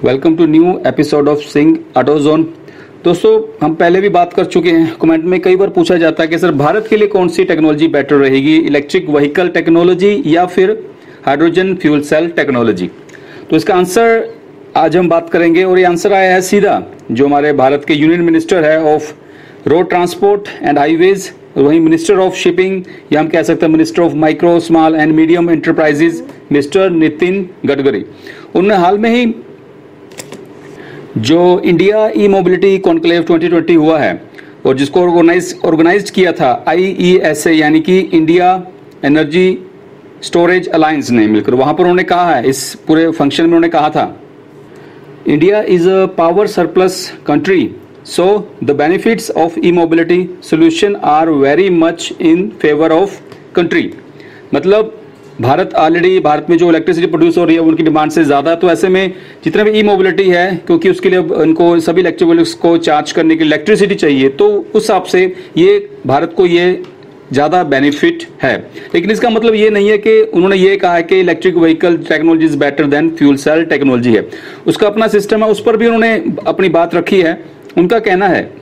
Welcome to new episode of Singh auto zone. दोस्तों, हम पहले भी बात कर चुके हैं। कमेंट में कई बार पूछा जाता है कि सर भारत के लिए कौन सी टेक्नोलॉजी बेटर रहेगी, इलेक्ट्रिक व्हीकल टेक्नोलॉजी या फिर हाइड्रोजन फ्यूल सेल टेक्नोलॉजी। तो इसका आंसर आज हम बात करेंगे और ये आंसर आया है सीधा जो हमारे भारत के यूनियन मिनिस्टर है of road transport and highways, वहीं मिनिस्टर ऑफ शिपिंग या हम कह सकते हैं minister of micro small and medium enterprises mister Nitin Gadkari. उन्होंने हाल में ही जो इंडिया ई मोबिलिटी कॉन्क्लेव 2020 हुआ है और जिसको ऑर्गेनाइज किया था IESA यानी कि इंडिया एनर्जी स्टोरेज अलायंस ने मिलकर, वहां पर उन्होंने कहा है, इस पूरे फंक्शन में उन्होंने कहा था India is a power surplus country, so the benefits of e mobility solution are very much in favour of country. मतलब भारत में जो इलेक्ट्रिसिटी प्रोड्यूस हो रही है उनकी डिमांड से ज़्यादा, तो ऐसे में जितना भी ई मोबिलिटी है, क्योंकि उसके लिए उनको सभी इलेक्ट्रिक व्हीकल्स को चार्ज करने के लिए इलेक्ट्रिसिटी चाहिए, तो उस हिसाब से ये भारत को ये ज़्यादा बेनिफिट है। लेकिन इसका मतलब ये नहीं है कि उन्होंने ये कहा है कि electric vehicle technology is better than fuel cell technology है। उसका अपना सिस्टम है, उस पर भी उन्होंने अपनी बात रखी है। उनका कहना है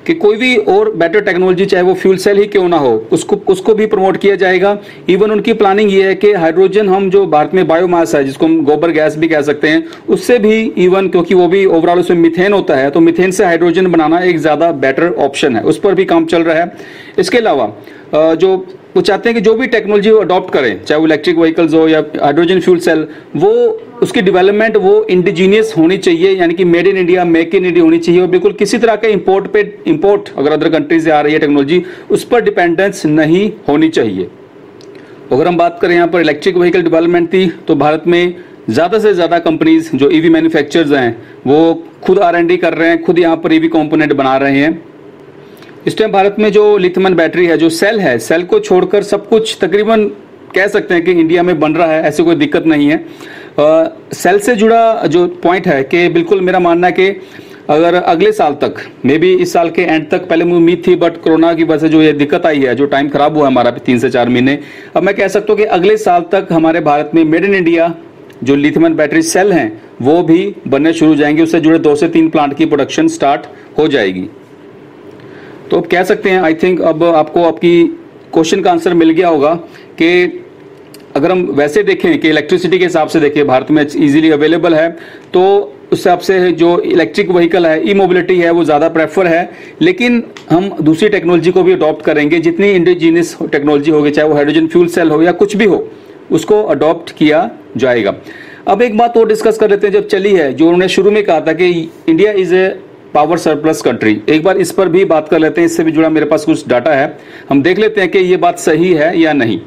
कि कोई भी और बेटर टेक्नोलॉजी, चाहे वो फ्यूल सेल ही क्यों ना हो, उसको भी प्रमोट किया जाएगा। इवन उनकी प्लानिंग ये है कि हाइड्रोजन, हम जो भारत में बायोमास है जिसको हम गोबर गैस भी कह सकते हैं, उससे भी इवन, क्योंकि वो भी ओवरऑल उसमें मीथेन होता है, तो मीथेन से हाइड्रोजन बनाना एक ज्यादा बेटर ऑप्शन है, उस पर भी काम चल रहा है। इसके अलावा जो वो चाहते हैं कि जो भी टेक्नोलॉजी वो अडॉप्ट करें, चाहे वो इलेक्ट्रिक व्हीकल्स हो या हाइड्रोजन फ्यूल सेल, वो उसकी डेवलपमेंट वो इंडिजीनियस होनी चाहिए, यानी कि made in India, make in India होनी चाहिए और बिल्कुल किसी तरह का इंपोर्ट अगर अदर कंट्रीज से आ रही है टेक्नोलॉजी, उस पर डिपेंडेंस नहीं होनी चाहिए। अगर हम बात करें यहाँ पर इलेक्ट्रिक व्हीकल डेवलपमेंट की, तो भारत में ज़्यादा से ज़्यादा कंपनीज जो ईवी मैन्युफैक्चरर्स हैं वो खुद R&D कर रहे हैं, खुद यहाँ पर ईवी कंपोनेंट बना रहे हैं। इस टाइम भारत में जो लिथियम बैटरी है, जो सेल है, सेल को छोड़कर सब कुछ तकरीबन कह सकते हैं कि इंडिया में बन रहा है, ऐसी कोई दिक्कत नहीं है। सेल से जुड़ा जो पॉइंट है कि बिल्कुल मेरा मानना है कि अगर अगले साल तक, मे बी इस साल के एंड तक, पहले मुझे उम्मीद थी बट कोरोना की वजह से जो ये दिक्कत आई है, जो टाइम खराब हुआ हमारा 3 से 4 महीने, अब मैं कह सकता हूँ कि अगले साल तक हमारे भारत में मेड इन इंडिया जो लिथियम बैटरी सेल हैं वो भी बनने शुरू हो जाएंगे, उससे जुड़े 2 से 3 प्लांट की प्रोडक्शन स्टार्ट हो जाएगी। तो अब कह सकते हैं, आई थिंक अब आपको आपकी क्वेश्चन का आंसर मिल गया होगा कि अगर हम वैसे देखें कि इलेक्ट्रिसिटी के हिसाब से देखें भारत में इजीली अवेलेबल है, तो उस हिसाब से जो इलेक्ट्रिक व्हीकल है, ई मोबिलिटी है, वो ज़्यादा प्रेफर है। लेकिन हम दूसरी टेक्नोलॉजी को भी अडॉप्ट करेंगे, जितनी इंडिजीनियस टेक्नोलॉजी होगी, चाहे वो हाइड्रोजन फ्यूल सेल हो या कुछ भी हो, उसको अडॉप्ट किया जाएगा। अब एक बात और डिस्कस कर लेते हैं, जब चली है, जो उन्होंने शुरू में कहा था कि India is a power surplus country, एक बार इस पर भी बात कर लेते हैं। इससे भी जुड़ा मेरे पास कुछ डाटा है, हम देख लेते हैं कि ये बात सही है या नहीं।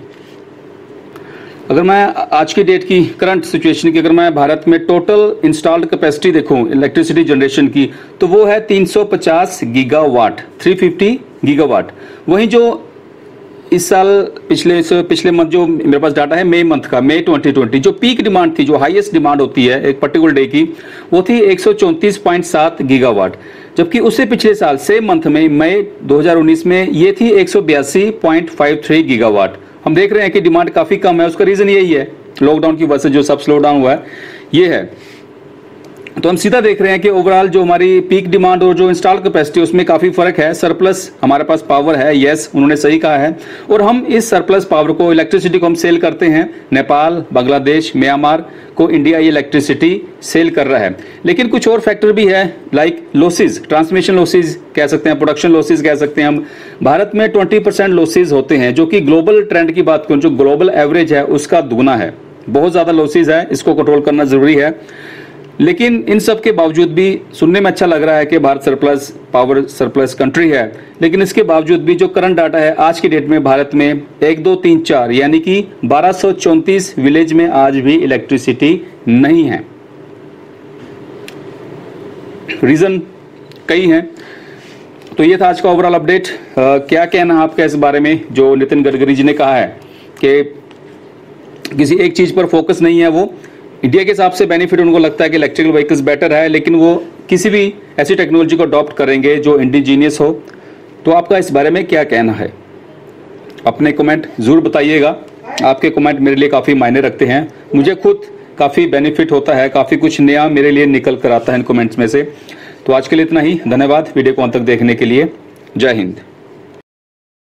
अगर मैं आज की डेट की करंट सिचुएशन की, अगर मैं भारत में टोटल इंस्टॉल्ड कैपेसिटी देखूं इलेक्ट्रिसिटी जनरेशन की, तो वो है 350 गीगावाट, 350 गीगावाट। वहीं जो इस साल पिछले मंथ जो मेरे पास डाटा है मई मंथ का, मई 2020, जो पीक डिमांड थी, जो हाईएस्ट डिमांड होती है एक पर्टिकुलर डे की, वो थी 134.7 गीगावाट। जबकि उससे पिछले साल सेम मंथ में मई 2019 में ये थी 182.53 गीगावाट। हम देख रहे हैं कि डिमांड काफी कम है। उसका रीजन यही है, लॉकडाउन की वजह से जो सब स्लो डाउन हुआ है, ये है। तो हम सीधा देख रहे हैं कि ओवरऑल जो हमारी पीक डिमांड और जो इंस्टॉल कैपेसिटी, उसमें काफी फर्क है। सरप्लस हमारे पास पावर है, यस, उन्होंने सही कहा है। और हम इस सरप्लस पावर को, इलेक्ट्रिसिटी को हम सेल करते हैं नेपाल, बांग्लादेश, म्यांमार को इंडिया ये इलेक्ट्रिसिटी सेल कर रहा है। लेकिन कुछ और फैक्टर भी है, लाइक लॉसेज, ट्रांसमिशन लॉसेज कह सकते हैं, प्रोडक्शन लॉसेज कह सकते हैं हम। भारत में 20% लॉसेज होते हैं, जो कि ग्लोबल ट्रेंड की बात करूं, जो ग्लोबल एवरेज है उसका दुगना है। बहुत ज्यादा लॉसेज है, इसको कंट्रोल करना जरूरी है। लेकिन इन सब के बावजूद भी सुनने में अच्छा लग रहा है कि Bharat surplus, power surplus country है, लेकिन इसके बावजूद भी जो करंट डाटा है आज की डेट में भारत में 1, 2, 3, 4 यानी कि 1234 विलेज में आज भी इलेक्ट्रिसिटी नहीं है। रीजन कई हैं। तो ये था आज का ओवरऑल अपडेट। क्या कहना आपका इस बारे में, जो नितिन गडकरी जी ने कहा है कि किसी एक चीज पर फोकस नहीं है, वो इंडिया के हिसाब से बेनिफिट उनको लगता है कि इलेक्ट्रिकल व्हीकल्स बेटर है, लेकिन वो किसी भी ऐसी टेक्नोलॉजी को अडॉप्ट करेंगे जो इंडिजीनियस हो। तो आपका इस बारे में क्या कहना है, अपने कमेंट जरूर बताइएगा। आपके कमेंट मेरे लिए काफ़ी मायने रखते हैं। मुझे खुद काफ़ी बेनिफिट होता है, काफ़ी कुछ नया मेरे लिए निकल कर आता है इन कमेंट्स में से। तो आज के लिए इतना ही, धन्यवाद वीडियो को अंत तक देखने के लिए। जय हिंद।